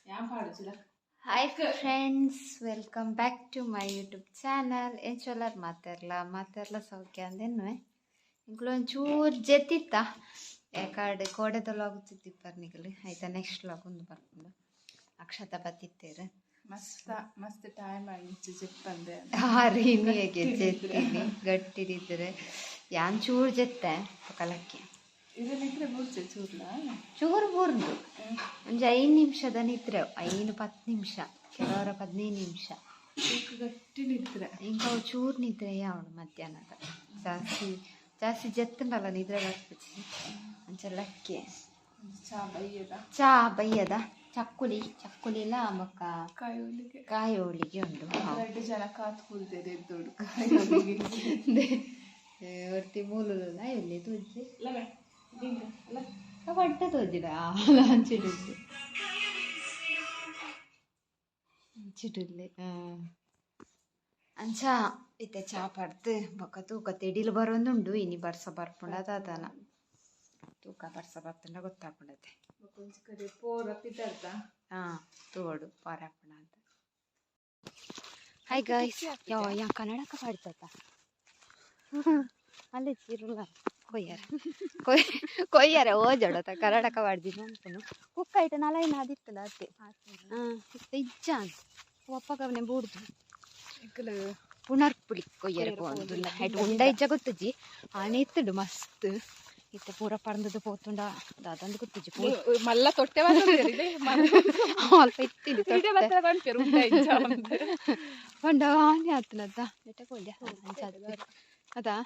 Hi friends, welcome back to my YouTube channel. ಏನು ಚೊಲ್ಲರ್ ಮಾತಾರ್ಲ ಸೌಖ್ಯ ಅಂದೇನು ಇಂಕ್ಲು ಒಂಚೂರು ಜೆತ್ತಿತ್ತ ಯಾಕಡೆ ಕೋಡೆದೊಲಾಗುತ್ತಿತ್ತು ಬರ್ನಿಗಳು ಆಯ್ತಾ. ನೆಕ್ಸ್ಟ್ ಲಾಗ್ ಒಂದು ಬರ್ಕೊಂಡು ಅಕ್ಷತ ಬತ್ತಿತ್ತೇರು ಮಸ್ತ್ ಟೈಮ್ ಆಯ್ತು ಜೆಪ್ಪಂದೆ ಹಾರೀನಿಗೆ ಜೆತ್ತೀನಿ ಗಟ್ಟಿಡಿದ್ರೆ ಯಾನ್ ಚೂರು ಜೆತ್ತೆ ಕಲಕ್ಕಿ ಚೂರು ಬೂರ್ದು ಒಂದು 5 ನಿಮಿಷದ ನಿದ್ರೆ 5-10 ನಿಮಿಷ ಕೆಲವರ 15 ನಿಮಿಷ ಗಟ್ಟಿ ನಿದ್ರೆ ಇಂಕ ಚೂರು ನಿದ್ರೆ ಯಾವಳು ಮಧ್ಯಾಹ್ನದ ಜಾಸ್ತಿ ಜೆತ್ತುಂಡಲ್ಲ ನಿದ್ರೆ ಬರ್ತದೆ ಅಂಚಲ್ಲಕ್ಕೆ ಚಾ ಬಯ್ಯದ ಚಕ್ಕುಲಿಲ್ಲ ಮಕ್ಕ ಕಾಯಿ ಹೋಳಿಗೆ ಉಂಟು 2 ಜನ ಕಾತ್ ಕುಲ್ತೇನೆ ಎದ್ದೋಡು ಒರ್ತಿ ಮೂಲಲ್ಲ ಎಲ್ಲಿ ತುಜ್ಜಿ ಬಡ್ಡ ತೋಜಿಡ ಚಿಡುಲ್ಲೆ ಅಂಚ ಇತ್ತೆ ಚಾ ಪಡ್ದು ಬೊಕ್ಕ ತೂಕ ತೆಡಿಲು ಬರೋಂದುಂಡು ಇನಿ ಬರ್ಸ ಬರ್ಪುಂಡ ಅದಾನ ತೂಕ ಬರ್ಸ ಬರ್ಪುಂಡ ಗೊತ್ತಾಗ್ಬಿಡತ್ತೆ ತೋಡು ಪಾರಾಪುಣ ಅಂತ. ಹಾಯ್ ಗಾಯ್ಸ್, ಯಾ ಕನ್ನಡಕ ಪಾಡ್ತತ್ತ ಅಲ್ಲೇ ಚಿರುಲ್ಲ ಕೊಯ್ಯಾರೆ ಓಜೋಡತ ಕನ್ನಡಕ ಪಾಡ್ದಿದ್ದು ಅನ್ಕೊಂಡು ಕುಕ್ಕ ಐಟ ನಲೈನ ಅದಿತ್ತಲ್ಲ ಅತ್ತೆ ಇಜ್ಜ ಅಂತ ಒಪ್ಪಗವನೆ ಬೂಡ್ದು ಪುನರ್ಪುಳಿ ಕೊಯ್ಯರೆ ಪೋಂದುಲ್ಲ ಐಟ್ ಉಂಡ ಇಜ್ಜ ಗೊತ್ತಜ್ಜಿ ಆನೆ ಇತ್ತಡು ಮಸ್ತ್ ಇತ್ತೆ ಪೂರ ಪರಂದದು ಪೋತುಂಡ ದಾದಂದು ಗೊತ್ತಜ್ಜಿ ಮಲ್ಲ ತೊಟ್ಟೆ ಅಲ್ಪ ಇತ್ತಿದ್ದು ಪಂಡ ಆನೆ ಆತನದ ಎಟ್ಟ ಕೊಯ್ಯ ಅದಾ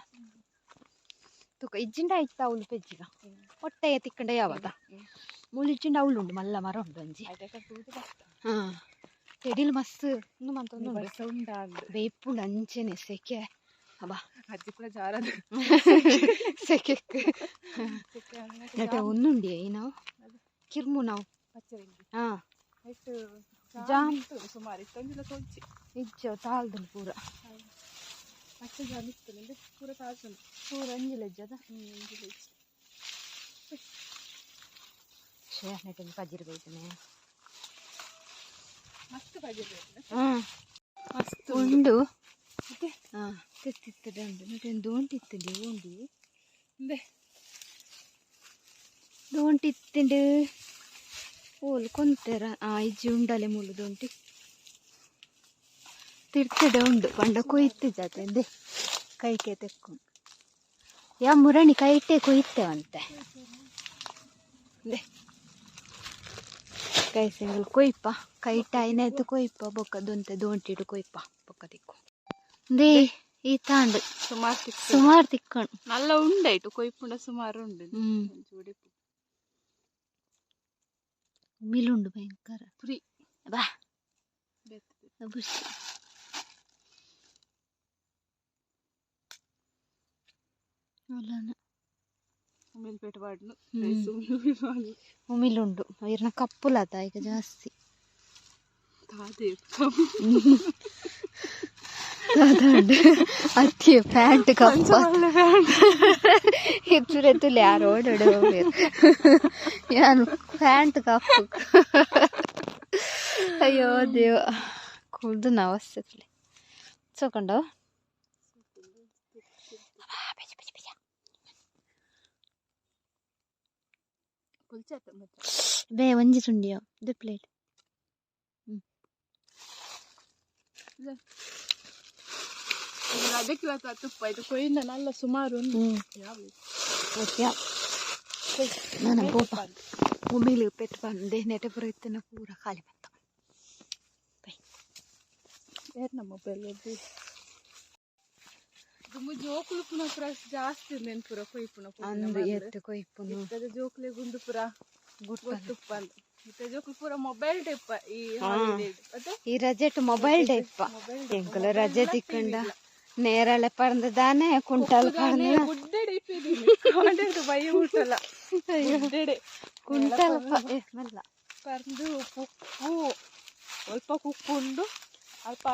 ತುಕ ಇಜ್ಜಿಂಡ ಆಯ್ತಾ ಅವಳು ಪೆಜ್ಜಿಗ ಹೊಟ್ಟೆಯ ತಿಕ್ಕಂಡ ಯಾವದ ಮುಳಿಜ್ಜಿಂಡ ಅವಳು ಉಂಡು ಮಲ್ಲ ಮರ ಉಂಡು ಅಂಜಿ ತೆಡಿಲು ಮಸ್ತ್ ಇನ್ನು ಮಂತ ಬೇಪುಂಡು ಅಂಚೆನೆ ಸೆಕೆ ಅಬ್ಬಾ ಅಜ್ಜಿ ಕೂಡ ಜಾರದು ಸೆಕೆ ಒಂದುಂಡಿ ನಾವು ಕಿರ್ಮು ನಾವು ಜಾಮ್ ಸುಮಾರು ಇತ್ತೊಂದಿಲ್ಲ ತೊಂಚಿ ಇಜ್ಜ ತಾಳ್ದು ಪೂರ ಅಷ್ಟು ಜನ ಇತ್ತು ಪೂರ ತಾಳ್ಸು ಪೂರ ಅಂಜಿಲ ಇಜ್ಜದ ನೆಟ್ಟಿನ ಪಜಿರು ಬೈತನೆ ಮಸ್ತ್ ಪಜಿರು ಮಸ್ತ್ ಉಂಡು ತೆತ್ತಿತ್ತದೆ ಉಂಡು ನೆಟ್ಟಿನ ದೋಂಟಿತ್ತಂಡಿ ಓಂಡಿ ದೋಂಟಿತ್ತಂಡು ಓಲು ಕೊಂತೆರ ಇಜ್ಜಿ ಉಂಡಲೆ ಮುಳು ದೋಂಟಿ ತಿರ್ತದೆ ಉಂಡು ಪಂಡ ಕೊಯ್ತು ಜಾತೆ ಕೈಕೆ ತೆಕ್ಕೊಂಡು ಯಾ ಮುರಣಿ ಕೈಟೆ ಕೊಯ್ತೇವಂತೆ ಕೈ ಸಿಂಗಲ್ ಕೊಯ್ಪ ಕೈಟ ಐನಾಯ್ತು ಕೊಯ್ಪ ಬೊಕ್ಕ ದೊಂತೆ ದೋಂಟಿಡು ಕೊಯ್ಪ ಬೊಕ್ಕ ತಿಕ್ಕು ದೇ ಈ ತಾಂಡು ಸುಮಾರು ತಿಕ್ಕೊಂಡು ನಲ್ಲ ಉಂಡಾಯ್ತು ಕೊಯ್ಪುಂಡ ಸುಮಾರು ಉಂಡು ಮಿಲುಂಡು ಭಯಂಕರ ಪುರಿ ಬಾ ಬುಷಿ ಉಮಿಲುಂಡು ಇರ್ನ ಕಪ್ಪುಲತ ಈಗ ಜಾಸ್ತಿ ಅತ್ತಿ ಪ್ಯಾಂಟ್ ಕಪ್ಪ ಎತ್ತುಲೆ ಯಾರು ಓಡಾಡಿ ಹೋಗ್ಬೇಕು ಯಾರು ಪ್ಯಾಂಟ್ ಕಪ್ಪು ಅಯ್ಯೋ ದೇವ ಕುಡ್ದು ನಾವು ಅವಸ್ಥೆ ಸೋಕೊಂಡವ ಬೇ ಒಂಜಿ ಸುಂಡಿಯೋ ಇದು ಪ್ಲೇಟ್ ಅದಕ್ಕೆ ತುಪ್ಪ ಇದು ಕೊಯ್ಯಿಂದ ನಲ್ಲ ಸುಮಾರು ನಾನು ಗೋಪ ಒಮ್ಮೆಲೆ ಪೆಟ್ಟು ಬಂದೆ ನೆಟೆ ಪುರ ಇತ್ತನ ಪೂರ ಖಾಲಿ ಬಂತ ನಮ್ಮ ಮೊಬೈಲ್ ಜೋಕುಲು ಪುನಃ ಪುರ ಜಾಸ್ತಿ ಉಂದೇನು ಪುರ ಕೊಯ್ಪುನ ಅಂದು ಎತ್ತು ಕೊಯ್ಪುನು ಜೋಕುಲೆ ಗುಂದು ಪುರ ತುಪ್ಪ ಅಂತ ಜೋಕುಲು ಪೂರ ಮೊಬೈಲ್ ಟೈಪ್ ಈ ರಜೆಟ್ ಮೊಬೈಲ್ ಟೈಪ್ ಎಂಕುಲ ರಜೆ ತಿಕ್ಕಂಡ ನೇರಳೆ ಪರಂದಾನೆ ಕುಂಟಲ್ ಬೈ ಊಟಲ್ಲ ಕುಂಟಲ್ ಮಲ್ಲ ಪರ್ದು ಉಪ್ಪು ಸ್ವಲ್ಪ ಕುಕ್ಕೊಂಡು ಅಲ್ಪ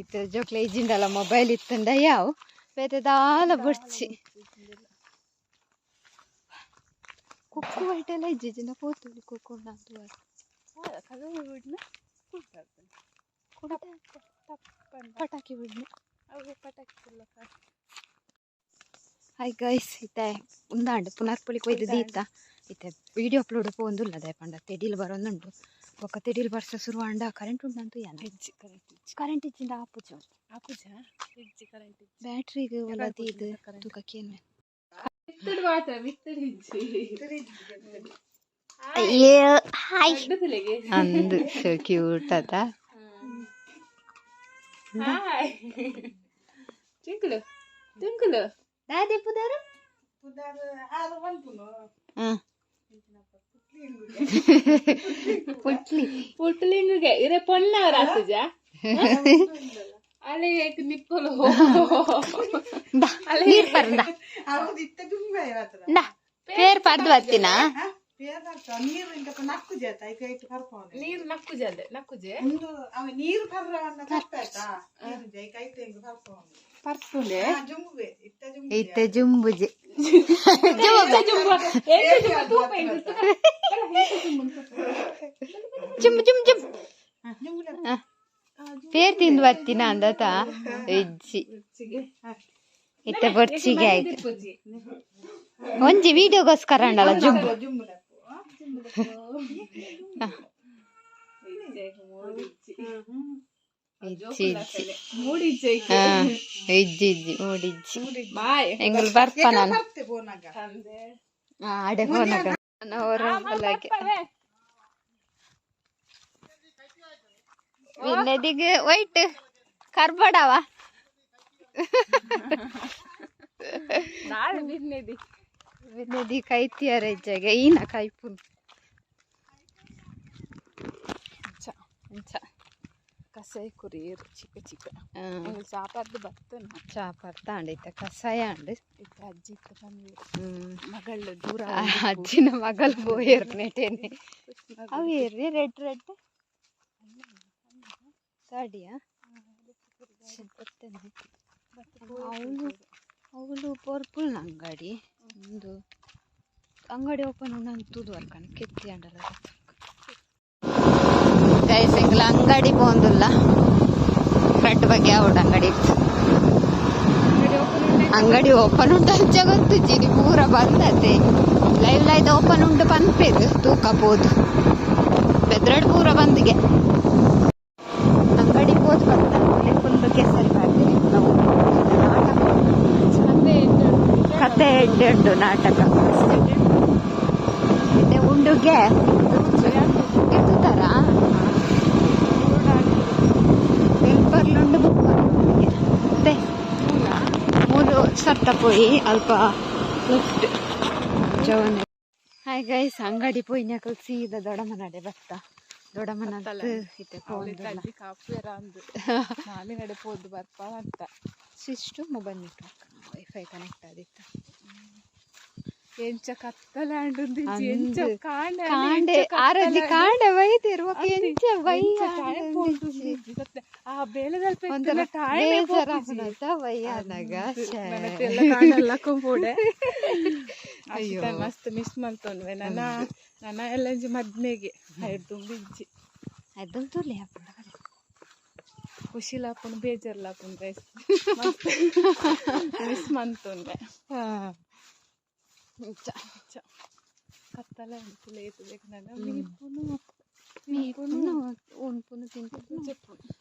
ಇತ್ತು ಜೋಕ್ಲೆ ಇಜ್ಜಿಂಡಲ್ಲ ಮೊಬೈಲ್ ಇತ್ತಂಡ ಯಾವ ಬೇರೆ ದಾಲ ಬುಡ್ಚಿ ಕುಕ್ಕು ವೈಟೆಲ್ಲ ಇಜ್ಜಿನ ಪೋತುಳಿ ಕುಕ್ಕೊಂಡು ಅಂತೂ ಕದ ಬಿಡ್ನ ಪಟಾಕಿ ಬಿಡ್ನೆ ಅವಾಗ ಪಟಾಕಿ ಕೊಡ್ಲಕ್ಕ ಹಾಯ್ ಗೈಸ್ ಇತ್ತೆ ಉಂದಾಂಡು ಪುನರ್ಪುಳಿ ಕೊಯ್ದು ದೀತ ಇತ್ತೆ ವಿಡಿಯೋ ಅಪ್ಲೋಡ್ ಪೋಂದುಲ್ಲ ಅದೇ ಪಂಡ ತೆಡಿಲು ಬರೋಂದುಂಟು ಒಕ್ಕ ತೆಡಿಲು ಬರ್ಸ ಶುರುವಾಂಡ ಕರೆಂಟ್ ಉಂಟಂತೂ ಯಾನ ಕರೆಂಟ್ ಇಚ್ಚಿಂದ ಆಪುಜ ಬ್ಯಾಟ್ರಿಗೆ ಒಲ್ಲ ತೀದು ತೂಕಕ್ಕೇನು ಹಾಯ್ ಅಂದು ಸೊ ಕ್ಯೂಟ್ ಅದ ತಿಂಗಳು ತಿಂಗಳು ದಾದಿ ಪುದಾರು ಪುಟ್ಲಿ ಪುಟ್ಲಿಂಗಿಗೆ ಇರೇ ಪೊಣ್ಣವ್ರ ಆಗ್ತಜ ಅಲ್ಲಿಗೆ ನಿಪ್ಪಲು ನೀರ್ ಪರ್ದ ಪೇರ್ ಪರ್ದು ಬರ್ತೀನ ನೀರು ನಕ್ಕುಜೆ ನಕ್ಕುಜೆ ಪರ್ಪುಂಡೆ ಇತ್ತೆ ಜುಂಬುಜೆ ಜುಮ್ ಜುಮ್ ಜುಮ್ ಪೇರ್ ತಿಂದು ಬರ್ತೀನ ಅಂದತ ಇಜ್ಜಿ ಇತ್ತೆ ಬರ್ಚಿಗೆ ಆಯ್ತು ಒಂಜಿ ವಿಡಿಯೋಗೋಸ್ಕರ ಅಂಡಲ್ಲ ಜುಂಬು ಇಜ್ಜಿ ಎಂಗಲ್ ಬರ್ಪ ನಾನು ಆಡೆ ಫೋನಾಗ ವಿನ್ನದಿಗೆ ವೈಟ್ ಕರ್ಬಡವ ನಾಳೆ ಬಿನ್ನದಿ ವಿನ್ನದಿ ಕೈತಿಯಾರ ಇಜ್ಜಾಗೆ ಈನ ಕೈಪುನ್ ಕಸಾಯ ಕುರಿಯರು ಚಿಕ್ಕ ಚಿಕ್ಕ ಚಾಪರ್ದು ಬರ್ತನ ಚಾಪರ್ದ ಅಂಡೈತೆ ಕಸಾಯ ಅಂಡ್ ಇತ್ತ ಅಜ್ಜಿ ಇತ್ತ ಬಂದು ಮಗಳು ದೂರ ಅಜ್ಜಿನ ಮಗಳು ಬೋಯರ್ನೇಟೇನೆ ಅವೇರ್ರಿ ರೆಡ್ ರೆಡ್ ಸಾಡಿಯಾ ಅವಳು ಅವಳು ಪರ್ಪುಲ್ ಅಂಗಡಿ ಒಂದು ಅಂಗಡಿ ಓಪನ್ ಉಂಟು ವರ್ಕನ್ ಕೆತ್ತಿ ಅಂಡಲ್ಲ ಗೈಸ್ ಎಂಗ್ಲ ಅಂಗಡಿ ಪೋಂದುಲ್ಲ ಫ್ರಂಟ್ ಬಗ್ಗೆ ಅವಡು ಅಂಗಡಿ ಇತ್ತು ಅಂಗಡಿ ಓಪನ್ ಉಂಟು ಅಂಚ ಗೊತ್ತು ಜಿನಿ ಪೂರ ಬಂದತೆ ಲೈವ್ ಲೈದ್ ಓಪನ್ ಉಂಟು ಪನ್ಪೇದು ತೂಕ ಪೋದು ಬೆದ್ರಡ್ ಪೂರ ಬಂದಿಗೆ ಅಂಗಡಿ ಪೋದು ಬಂದ ಫುಲ್ ಕೆಸರಿ ಮಾಡ್ತೀನಿ ನಾವು ನಾಟಕ ಕತೆ ಎಡ್ಡು ನಾಟಕ ಮತ್ತೆ ಉಂಡುಗೆ ಎತ್ತುತ್ತಾರ ಪೇಪರ್ಲುಂಡು ಬುಕ್ ಮತ್ತೆ ಮೂಲು ಸತ್ತ ಪೋಯಿ ಅಲ್ಪ ಲೆಫ್ಟ್ ಜವನ್ ಹಾಯ್ ಗೈಸ್ ಅಂಗಡಿ ಪೋಯಿನ್ಯಾಕಲ್ ಸೀದಾ ದೊಡಮನಡೆ ಬತ್ತ ದೊಡಮನಂತ ಇತ್ತೆ ಅಜ್ಜಿ ಕಾಪೇರ ಅಂದು ನಾನೇ ನಡೆ ಪೋದು ಬರ್ಪ ಅಂತ ಸಿಸ್ಟು ಮೊಬೈಲ್ ನೆಟ್ವರ್ಕ್ ವೈಫೈ ಕನೆಕ್ಟ್ ಆದಿತ್ತ ಎಂಚ ಕತ್ತಲಾಂಡು ಎಂಚ ಕಾಂಡೆ ಕಾಂಡೆ ಆರದಿ ಕಾಂಡೆ ವೈದಿರು ಎಂಚ ವೈ ಆ ಬೇಳೆದಲ್ ಒಂಥರ ಬೇಜಾರಾಗ್ನತ ವಯ್ಯಾನಾಗ ಎಲ್ಲ ಕಾಣಲ್ಲ ಕೊಂಬೋಡೆ ಅಯ್ಯೋ ಮಸ್ತ್ ಮಿಸ್ ಮಾಡ್ತೊಂಡ್ವೆ ನನ್ನ ಎಲ್ಲಂಜಿ ಮದ್ನೆಗೆ ಐದು ಬಿಜ್ಜಿ ಅದು ತುಲಿ ಹಾಪುಂಡ ಖುಷಿಲಾಪುನ್ ಬೇಜಾರ್ಲಾಪುನ್ ಗೈಸ್ ಮಿಸ್ ಮಾಡ್ತೊಂಡೆ ಕತ್ತಲ ಲೇತು ಬೇಕು ನಾನು ಉಣ್ಪುನು ತಿಂಪುನು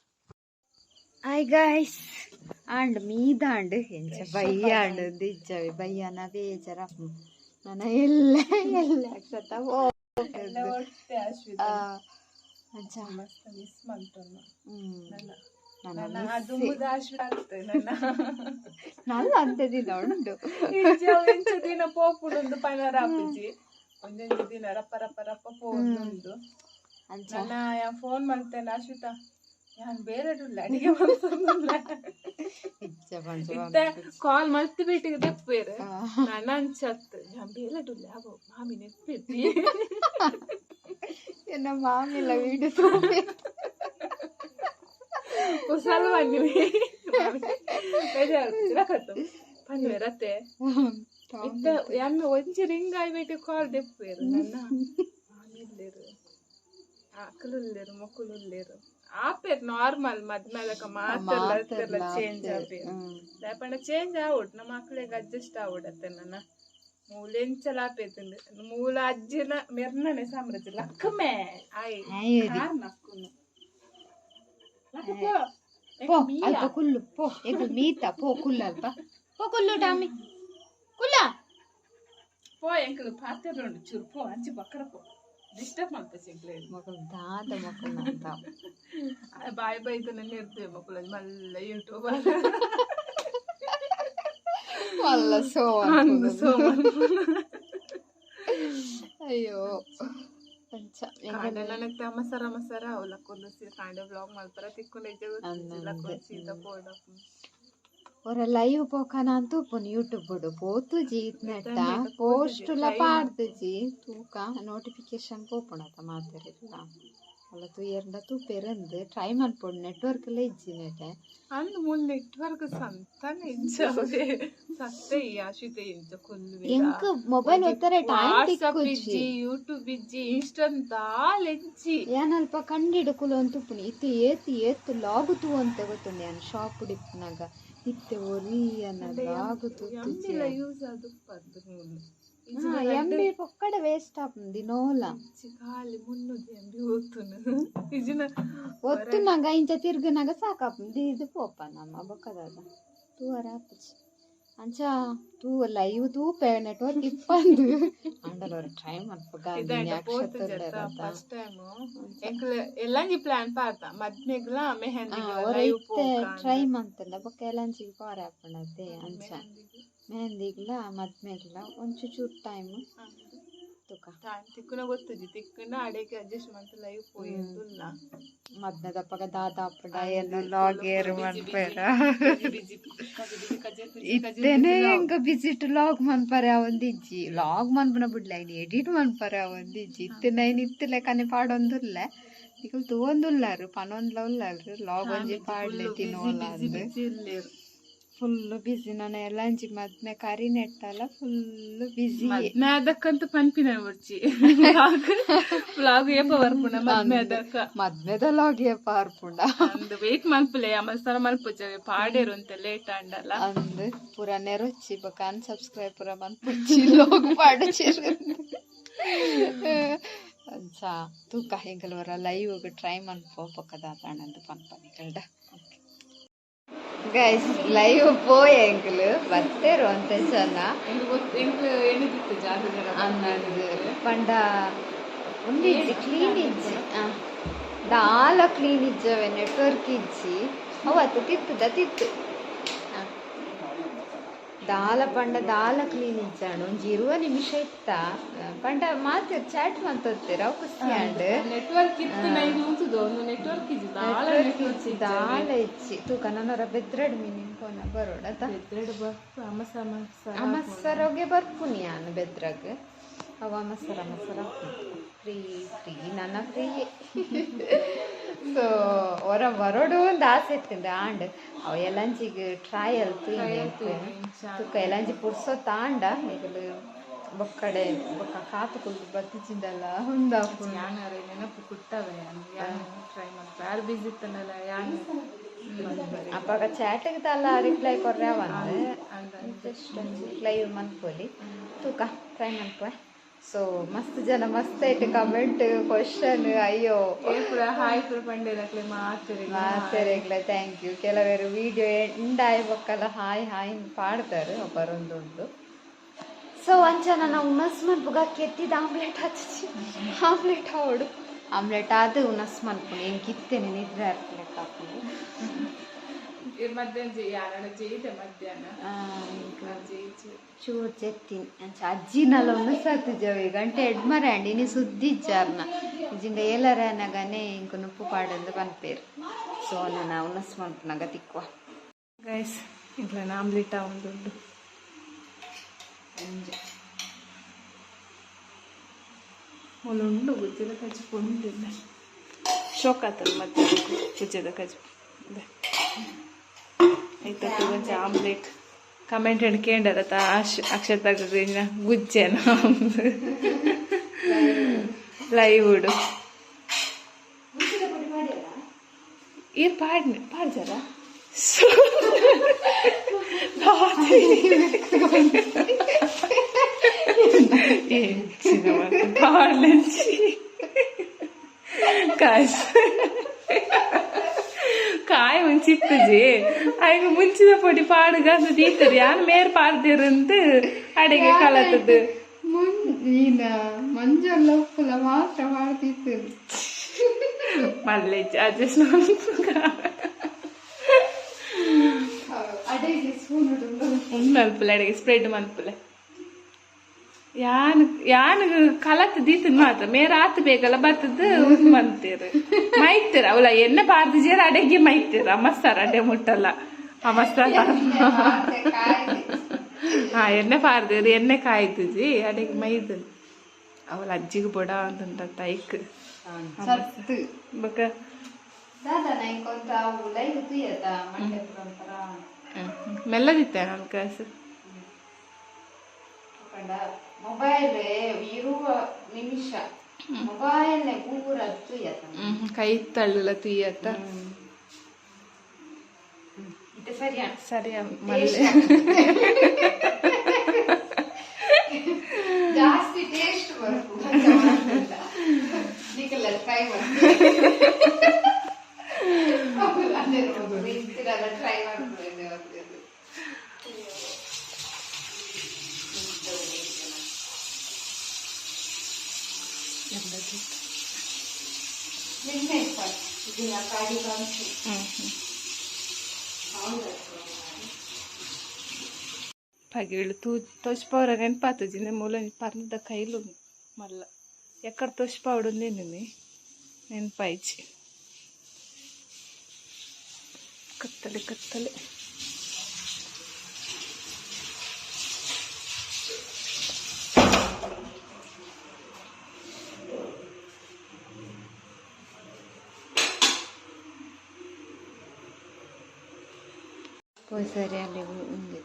ಹಾಯ್ ಗೈಸ್ ಅಂಡ್ ಮೀದಾಂಡ್ ಎಂಚ ಬಯ್ಯಾಂಡ್ ದಿಜ್ಜವೆ ಬಯ್ಯನ ಬೇಜಾರ ನನ್ನ ಎಲ್ಲ ಅಕ್ಷತ ಮಸ್ತ್ ಮಿಸ್ ಮಾಡ್ತೊಂಡು നല്ല ಅಂತೆದಿಲ್ಲ ಉಂಟು ದಿನ ಪೋಪುಡುಂದು ಪೈನರ ಅಪ್ಪುಜಿ ಒಂದೊಂದು ದಿನ ರಪ್ಪ ರಪ್ಪ ರಪ್ಪ ಪೋಂದು ನನ್ನ ಫೋನ್ ಮಾಡ್ತೇನೆ ಅಶ್ವಿತಾ ನಾನು ಬೇರೆ ಅಡಿಗೆ ಕಾಲ್ ಮಲ್ತಿ ಬಿಟ್ಟಿಗೆ ತೆಪ್ಪೇರು ನಾನು ಅನ್ಸತ್ತು ನಾನು ಬೇರೆ ಆಗೋ ಮಾಮಿ ನೆಪ್ಪಿಟ್ಟಿ ಎನ್ನ ಮಾಮಿಲ್ಲ ವೀಡಿಯೋ ಕುಸಲ್ ಬನ್ನಿ ಬೇಜಾರು ಪನ್ವೆ ರತ್ತೆ ಇದ್ದ ಎಮ್ಮೆ ಒಂಜಿ ರಿಂಗ್ ಆಯ್ಬೇಟಿ ಕಾಲ್ ದೆಪ್ಪೇರು ನನ್ನ ಇಲ್ಲೇರು ಆಕಲುಲ್ಲೇರು ಮಕ್ಕಳುಲ್ಲೇರು ಆಪೇರು ನಾರ್ಮಲ್ ಮದ್ಮೇಲಕ ಮಾತೆಲ್ಲ ಚೇಂಜ್ ಆಪೇರು ದಾಪಂಡ ಚೇಂಜ್ ಆವಡ್ ನಮ್ಮ ಮಕ್ಳಿಗೆ ಅಡ್ಜಸ್ಟ್ ಆವಡತ್ತೆ ನನ್ನ ಮೂಲೆಂಚಲ ಆಪೇತಂದು ಮೂಲ ಅಜ್ಜಿನ ಮೆರ್ನನೆ ಸಾಮ್ರಾಜ್ಯ ಲಕ್ಕಮೆ ಆಯ್ ಕಾರ್ ನಕ್ಕುನು ಪೋ ಅಲ್ಪ ಕುಲ್ಲು ಪೋ ಎಗು ಮೀತ ಪೋ ಕುಲ್ಲು ಅಲ್ಪ ಪೋ ಕುಲ್ಲು ಟಾಮಿ ಕುಲ್ಲ ಪೋ ಎಂಕಲು ಪಾತ್ರೆಂಡು ಚೂರು ಪೋ ಅಂಚಿ ಬಕ್ಕರ ಪೋ ಡಿಸ್ಟರ್ಬ್ ಮಾಡ್ತಾ ಸಿಗ್ಲೇ ಮಕ್ಕಳು ದಾದ ಮಕ್ಕಳು ಅಂತ ಬಾಯ್ ಬೈದು ನನ್ನ ಇರ್ತೇವೆ ಮಕ್ಕಳು ಮಲ್ಲ ಯೂಟ್ಯೂಬ್ ಅಲ್ಲ ಅಯ್ಯೋ ನನಗೆ ಮಸರ ಅವಲಕ್ಕೊಂದು ಕಾಂಡ ಬ್ಲಾಗ್ ಮಾಡ್ತಾರ ತಿಕ್ಕೊಂಡು ಸೀದಾ ಪೋಡಪ್ಪ ஒரு லைவ் போக்கானா தூப்பன் யூடியூப் போடு போத்து ஜீத் நெட்டா போஸ்ட்ல ಪಾಡ್ದಜಿ ತೂಕ ನೋಟಿಫಿಕೇಶನ್ ಪೋಪುಣತ ಮಾತಾರಿಲ್ಲ ಅಲ್ಲ ತು ಎರಡ ತು ಪೆರಂದು ಟ್ರೈ ಮಾಡ್ಪೊಡು ನೆಟ್ವರ್ಕ್ ಎಲ್ಲ ಇಜ್ಜಿ ನೆಟೆ ಅಂದ್ ಮುಲ್ ನೆಟ್ವರ್ಕ್ ಸಂತಾನೆ ಇಜ್ಜವೆ ಸತ್ತೆ ಆಶಿತೆ ಇಂಚ ಕೊಲ್ವೆ ಎಂಕ ಮೊಬೈಲ್ ಒತ್ತರೆ ಟೈಮ್ ತಿಕ್ಕುಜಿ ಯೂಟ್ಯೂಬ್ ಇಜ್ಜಿ ಇನ್ಸ್ಟಂಟ್ ದಾಲೆಜ್ಜಿ ಏನಲ್ಪ ಕಂಡಿಡು ಕುಲು ಅಂತುಪುನಿ ಇತ್ತು ಏತು ಲಾಗು ತು ಅಂತ ಗೊತ್ತುಂಡೆ ನಾನು ಶಾಪ್ ಡಿಪ್ನಾಗ ಇತ್ತೆ ಒರಿ ಅನ್ನದಾಗುತ್ತು ಯೂಸ್ ಅದು ಪದ್ದು ಎಂಬಿ ಪೊಕ್ಕಡೆ ವೇಸ್ಟ್ ಆಪುಂದಿ ನೋಲ ಖಾಲಿ 300 MB ಓದ್ತುನು ಇಜಿನ ಒತ್ತುನಾಗ ಇಂಚ ತಿರ್ಗನಾಗ ಸಾಕಾಪುಂದಿ ಇದು ಪೋಪ ನಮ್ಮ ಬೊಕ್ಕದಾದ ತೂವರ ಆಪುಜಿ ಅಂಚ ತೂ ಲೈವ್ ತೂ ಪೇ ನೆಟ್ವರ್ಕ್ ಇಪ್ಪಂದು ಅಂಡಲೋರ ಟ್ರೈ ಮಾಡ್ಪಗ ಫಸ್ಟ್ ಟೈಮ್ ಎಂಕಲ ಎಲ್ಲಂಜಿ ಪ್ಲಾನ್ ಪಾರ್ತ ಮದ್ಮೆಗ್ಲ ಮೆಹಂದಿ ಲೈವ್ ಪೋಕ ಟ್ರೈ ಮಾಡ್ತಂದ ಬೊಕ್ಕ ಎಲ್ಲಂಜಿ ಪಾರ ಆಪುಂಡತೆ ಅಂಚ ಮೆಹಂದಿಗ್ಲ ಮದ್ಮೆಗ್ಲ ಒಂಚು ಚೂರು ಟೈಮ್ ತುಕ ಟೈಮ್ ತಿಕ್ಕುನ ಗೊತ್ತುಜಿ ತಿಕ್ಕುನ ಅಡೆಗೆ ಅಡ್ಜಸ್ಟ್ ಮಾಡ್ತ ಲೈವ್ ಪೋಯಿಲ್ಲ ಮದ್ನದಪ್ಪಗ ದಾದ ಅಪ್ಪಡ ಎಲ್ಲ ಲಾಗೇರ್ ಮನ್ಪೇರ ಇತ್ತೇನೆ ಎಂಕ ಬಿಸಿಟ್ ಲಾಗ್ ಮನ್ಪರೆ ಅವೊಂದಿಜ್ಜಿ ಲಾಗ್ ಮನ್ಪುನ ಬಿಡ್ಲ ಐನಿ ಎಡಿಟ್ ಮನ್ಪರೆ ಅವೊಂದಿಜ್ಜಿ ಇತ್ತೇನೆ ಇತ್ತಲೆ ಕನೆ ಪಾಡೊಂದುಲ್ಲ ಈಗ ತೂವೊಂದುಲ್ಲಾರು ಪನೊಂದ್ಲ ಉಲ್ಲಾರು ಲಾಗ್ ಒಂಜಿ ಪಾಡ್ಲೆ ತಿನ್ನೋಲ್ಲ ಅಂದು ಫುಲ್ ಬಿಸಿ ನಾನು ಎಲ್ಲಂಜಿ ಮದ್ಮೆ ಕರಿ ನೆಟ್ಟಲ್ಲ ಫುಲ್ ಬಿಸಿ ಅದಕ್ಕಂತೂ ಪನ್ಪಿನ ಬರ್ಚಿ ವ್ಲಾಗ್ ಏಪ ಬರ್ಪುಂಡ ಮದ್ಮೆದ ಲಾಗ್ ಏಪ ಬರ್ಪುಂಡ ಅಂದ್ ವೇಟ್ ಮಲ್ಪುಲೆ ಅಮಲ್ಸರ ಮಲ್ಪುಜವೆ ಪಾಡೇರು ಅಂತ ಲೇಟ್ ಅಂಡಲ್ಲ ಅಂದ್ ಪೂರ ನೆರೊಚ್ಚಿ ಬಕ ಅನ್ಸಬ್ಸ್ಕ್ರೈಬ್ ಪೂರ ಮಲ್ಪುಚ್ಚಿ ಲಾಗ್ ಪಾಡಚಿರು ಅಂಚ ತೂಕ ಹೆಂಗಲ್ವರ ಲೈವ್ ಟ್ರೈ ಮನ್ಪೋ ಪಕ್ಕದ ತಾಣಂದು ಪನ್ಪನಿ ಕಲ್ಡ ಗೈಸ್ ಲೈವ್ ಪೋಯ್ ಎಂಕಲು ಬತ್ತೇರು ಅಂತ ಚೆನ್ನ ಅನ್ನದು ಪಂಡ ಒಂದಿಜ್ಜಿ ಕ್ಲೀನ್ ಇಜ್ಜಿ ದಾಲ ಕ್ಲೀನ್ ಇಜ್ಜವೆ ನೆಟ್ವರ್ಕ್ ಇಜ್ಜಿ ಅವತ್ತು ತಿತ್ತು ದಾಲ ಪಂಡ ದಾಲ ಕ್ಲೀನ್ ಇಜ್ಜಾಂಡು ಒಂಜಿ 20 ನಿಮಿಷ ಇತ್ತ ಪಂಡ ಮಾತು ಚಾಟ್ ಮಂತೊತ್ತೀರ ಅವು ಖುಷಿಯಾಂಡು ನೆಟ್ವರ್ಕ್ ಇತ್ತು ನೆಟ್ವರ್ಕ್ ಇಜ್ಜಿ ದಾಲ ಇಜ್ಜಿ ತೂಕ ನನ್ನವರ ಬೆದ್ರಡ್ ಮೀನಿನ ಫೋನ ಬರೋಡತ ಅಮಸರೋಗೆ ಬರ್ಪುನಿ ನಾನು ಬೆದ್ರಾಗ ಅವ ಅಮಸರ ಫ್ರೀ ನನ್ನ ಫ್ರೀ ಸೊ ಹೊರ ಬರೋಡು ಒಂದು ಆಸೆ ಇತ್ತಿಂದ ಆಂಡ್ ಅವ ಎಲ್ಲಂಜಿಗೆ ಟ್ರಯಲ್ ತುಕ್ಕ ಎಲ್ಲಂಜಿ ಪುರ್ಸೋ ತಾಂಡ ಈಗಲು ಬೊಕ್ಕಡೆ ಬೊಕ್ಕ ಕಾತು ಕುಲ್ಲು ಬತ್ತಿಚಿಂದಲ್ಲ ಹುಂದಾಪು ಯಾನಾರ ನೆನಪು ಕುಟ್ಟವೆ ಟ್ರೈ ಮಾಡ್ತಾರೆ ಯಾರು ಬಿಸಿ ಇತ್ತನಲ್ಲ ಯಾನು ಅಪ್ಪಾಗ ಚಾಟಿಗೆ ತಲ್ಲ ರಿಪ್ಲೈ ಕೊರ್ರೆ ಅವಂದು ಜಸ್ಟ್ ಲೈವ್ ಮನ್ಪೋಲಿ ತೂಕ ಟ್ರೈ ಮನ್ಪೋ ಸೊ ಮಸ್ತ್ ಜನ ಮಸ್ತ್ ಐತೆ ಕಮೆಂಟ್ ಕ್ವಶನ್ ಅಯ್ಯೋ ಹಾಯ್ ಪಂಡೇರಕ್ಲೆ ಮಾತೆರೆಗ್ಲೆ ಥ್ಯಾಂಕ್ ಯು ಕೆಲವರು ವಿಡಿಯೋ ಎಂಡಾಯ್ ಬೊಕ್ಕಲ್ಲ ಹಾಯ್ ಹಾಯ್ ಪಾಡ್ತಾರೆ ಒಬ್ಬರೊಂದುಂಡು ಸೊ ಅಂಚನ ನಾವು ಉನಸ್ ಮನ್ಪುಗ ಕೆತ್ತಿದ ಆಮ್ಲೆಟ್ ಹಚ್ಚಿ ಆಮ್ಲೆಟ್ ಆವಡು ಆಮ್ಲೆಟ್ ಆದ ಉನಸ್ ಮನ್ಪುಣಿ ಹೆಂಗೆ ಕಿತ್ತೇನೆ ನಿದ್ರೆ ಆಮ್ಲೆಟ್ ಹಾಕೊಂಡು ಚೂರು ಚೆತ್ತೀನಿ ಅಂಚ ಅಜ್ಜಿನಲ್ಲ ಒಂದು ಸತ್ತು ಜವಿ ಗಂಟೆ ಎಡ್ಮರೆ ಅಂಡಿ ನೀ ಸುದ್ದಿ ಇಜ್ಜಾರ್ನ ಇಜಿಂದ ಏಲರ ನಗನೆ ಇಂಕ ನುಪ್ಪು ಪಾಡಂದು ಪನ್ಪೇರು ಸೊ ನಾನು ಉನಸ್ ಮನ್ಪುನಾಗ ತಿಕ್ಕುವ ಗೈಸ್ ಇಲ್ಲ ಆಮ್ಲೆಟ್ ಒಂದು ಒಳ್ಳುಂಡು ಗುಜ್ಜದ ಕಜ್ಜಿ ಕೊಂಡಿಲ್ಲ ಶೋಕಾತಲ್ಲ ಮತ್ತೆ ಗುಜ್ಜದ ಕಜ್ಜಿ ಆಯ್ತು ಒಂಚ ಆಮ್ಲೆಟ್ ಕಮೆಂಟ್ ಕೇಂಡರತ ಅಕ್ಷತಾಗ ಗುಜ್ಜೆನ ಲೈವುಡು ಏನ್ ಪಾಡ್ಜಾರ ಕಾಯಿ ಮುಂಚಿತ್ತಜಿ ಆಯ್ಗ ಮುಂಚಿದ ಪೊಡಿ ಪಾಡುಗ ದೀತರು ಯಾರು ಮೇರ್ ಪಾಡ್ದಿರಂದು ಅಡಿಗೆ ಕಲತದ್ದು ಮಂಜಲ್ಲ ಉಪ್ಪುಲ ಮಾತ್ರ ಮಾಡ್ತಿತ್ತು ಮಲ್ಲೆ ಅಡ್ಜಸ್ಟ್ ಅಡಿಗೆ ಸ್ಪೂನ್ ಮಲ್ಪುಲೆ ಅಡಿಗೆ ಸ್ಪ್ರೆಡ್ ಮಲ್ಪುಲೆ ಯಾನ್ ಕಲತ್ ದೀತನ್ ಮಾತ್ರ ಮೇರ ಆತ್ ಬೇಕಲ್ಲ ಬತ್ತದ ಮಂತೀರು ಮೈತೀರ ಅವಳ ಎಣ್ಣೆ ಪಾರ್ದಿಜೇರ ಅಡೆಗೆ ಮೈತೀರ ಅಮ್ಮಸ್ತಾರ ಅಡೆ ಮುಟ್ಟಲ್ಲ ಅಮ್ಮಸ್ತಾರ ಹಾ ಎಣ್ಣೆ ಪಾರ್ದಿರು ಎಣ್ಣೆ ಕಾಯ್ತಿಜಿ ಅಡೆಗೆ ಮೈದು ಅವಳ ಅಜ್ಜಿಗೆ ಬೊಡ ಅಂತಂತ ತೈಕ್ ಬಕ ಮೆಲ್ಲದಿತ್ತೆ ನನ್ನ ಕಾಸು ಮೊಬೈಲ್ ಇರುವ ನಿಮಿಷ ಮೊಬೈಲ್ ಪೂರ ಕೈ ತಳ್ಳಲ ತುಯ್ಯತ್ತ ಇದು ಸರಿಯಾ ಸರಿಯಾ ಮಲ್ಲೆ ಜಾಸ್ತಿ ಟೇಸ್ಟ್ ಬರುತ್ತೆ ನಿಕಲ್ಲ ಟ್ರೈ ಮಾಡಿ ಟ್ರೈ ಮಾಡ್ಬೋದು పగిళ్ళు తోసిపోరా కానీ పాతజీ నేను మూల పర్ద కైలు మళ్ళా ఎక్కడ తోసిపోవడం నేను పైచి కత్తలి కత్తలి పోయిసరి ಅಲ್ಲಿ ఉంది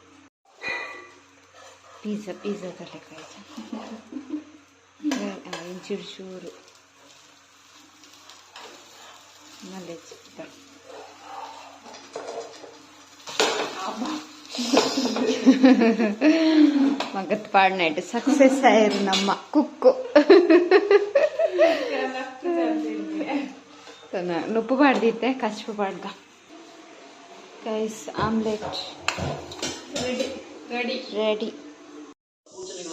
పిజ్జా తలకాయ ఇంచుడు చూరు మళ్ళీ చెప్తాను ಮಗತ್ ಪಾಡ್ನೈಟ್ ಸಕ್ಸಸ್ ಆಯ್ರು ನಮ್ಮ ಕುಕ್ಕು ನುಪ್ಪು ಪಾಡ್ದಿತ್ತೆ ಕಚ್ಪು ಪಾಡ್ದ guys omelette ready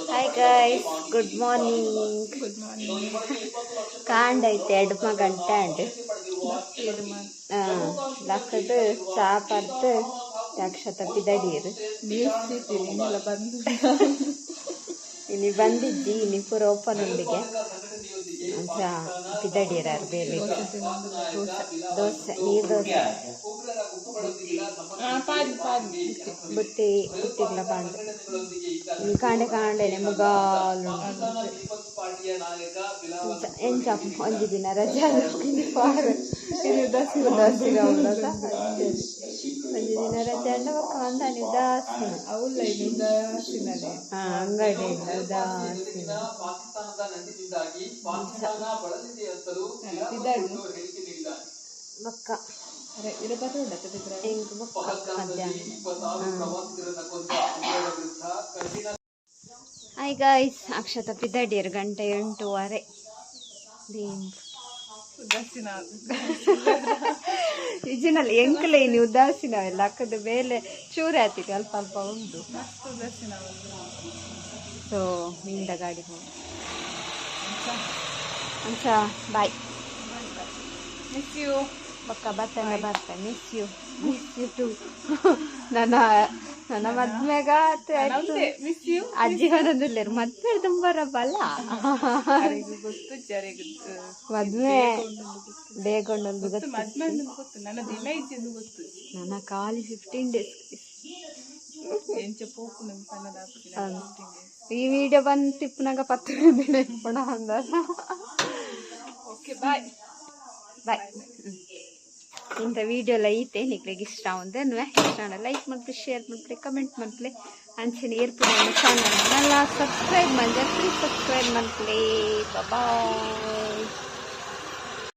hi guys good morning ಕಾಂಡೈತೆ ಎಡ್ಮ ಗಂಟೆ ಅಂಡ್ ಲಕ್ಕದು ಚಾ ಪರ್ದು ಅಕ್ಷತ ಪಿದಡಿಯರು ಇನಿ ಬಂದಿದ್ದಿ ಇನಿ ಪೂರ ಓಪನ್ ಉಂಡಿಗೆ ಚಾ ಪಿದಡಿಯರು ಬೇರೆ ದೋಸೆ ನೀರು ದೋಸೆ ಬುತ್ತಿಗಳ ಪಾಂಡು ಈ ಕಾಂಡೆನೆ ಮುಗಾಲು ಎಂಚ ಒಂಜಿ ದಿನ ರಜೆ ದಸಿಗ ಒಂಜಿ ದಿನ ರಜೆ ಅಂಡ ಒಕ್ಕ ಅಂದಾನಿ ಉದಾಸೀನ ಅಂಗಡಿ ಉದಾಸೀನ ಬಕ್ಕ ಹಾಯ್ ಗಾಯ್ಸ್ ಅಕ್ಷತ ಪಿದಡಿಯರು ಗಂಟೆ 8:30 ಇಜಿನಲ್ಲಿ ಎಂಕಲೆ ಇನ್ನು ಉದಾಸೀನವೆಲ್ಲ ಅಕ್ಕದ ಬೇಲೆ ಚೂರೆ ಆತಿಗೆ ಅಲ್ಪ ಅಲ್ಪ ಉಂಟು ಸೊ ನಿಂದ ಗಾಡಿ ಹೋಗಿ ಅಂಚ ಬಾಯ್ ಮಿಸ್ ಯು ಬಕ್ಕ ಬರ್ತಾ ಮಿಸ್ ಯು ಟು ನನ್ನ ಮದ್ಮೆಗ ಅಜ್ಜಿ ಹೊರದಿಲ್ಲರು ಮದ್ವೆ ತುಂಬರಬ್ಬಲ್ಲ ಮದ್ವೆ ಬೇಗೊಂಡೊಂದು ಗೊತ್ತು ನನ್ನ ಖಾಲಿ 15 days ಈ ವಿಡಿಯೋ ಬಂದು ತಿಪ್ಪನಾಗ 10 ದಿನ ಇಪ್ಪಣ ಅಂದ ಓಕೆ ಬಾಯ್ ಬಾಯ್ ಇಂಥ ವಿಡಿಯೋಲ ಐತೆ ನಿಕ್ಲಿಗೆ ಇಷ್ಟ ಒಂದೇನು ಇಷ್ಟ ಲೈಕ್ ಮಾಡ್ಲಿ ಶೇರ್ ಮಾಡ್ಲಿ ಕಮೆಂಟ್ ಮಾಡ್ಲಿ ಅಂಚನೆ ಇರ್ಪು ನಮ್ಮ ಚಾನಲ್ ಸಬ್ಸ್ಕ್ರೈಬ್ ಮಾಡಿ ಪ್ಲೀಸ್ ಸಬ್ಸ್ಕ್ರೈಬ್ ಮಾಡ್ಲಿ ಬಾಯ್.